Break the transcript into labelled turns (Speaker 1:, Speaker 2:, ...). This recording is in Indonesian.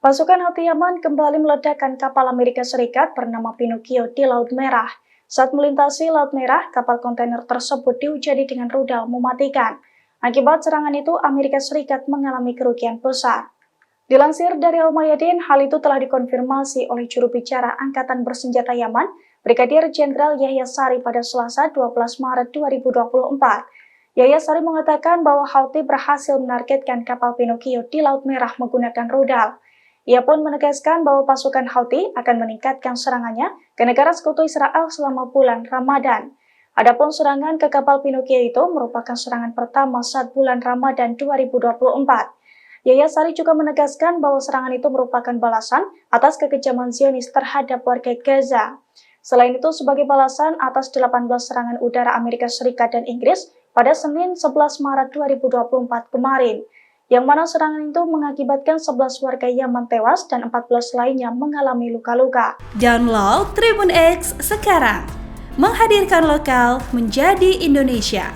Speaker 1: Pasukan Houthi Yaman kembali meledakkan kapal Amerika Serikat bernama Pinocchio di Laut Merah. Saat melintasi Laut Merah, kapal kontainer tersebut dihujani dengan rudal mematikan. Akibat serangan itu, Amerika Serikat mengalami kerugian besar. Dilansir dari Al-Mayadin, hal itu telah dikonfirmasi oleh juru bicara Angkatan Bersenjata Yaman, Brigadir Jenderal Yahya Sari pada Selasa 12 Maret 2024. Yahya Sari mengatakan bahwa Houthi berhasil menargetkan kapal Pinocchio di Laut Merah menggunakan rudal. Ia pun menegaskan bahwa pasukan Houthi akan meningkatkan serangannya ke negara sekutu Israel selama bulan Ramadan. Adapun serangan ke kapal Pinocchio itu merupakan serangan pertama saat bulan Ramadan 2024. Yahya Sari juga menegaskan bahwa serangan itu merupakan balasan atas kekejaman Zionis terhadap warga Gaza. Selain itu, sebagai balasan atas 18 serangan udara Amerika Serikat dan Inggris pada Senin 11 Maret 2024 kemarin, yang mana serangan itu mengakibatkan 11 warga Yaman tewas dan 14 lainnya mengalami luka-luka.
Speaker 2: Download Tribun X sekarang, menghadirkan lokal menjadi Indonesia.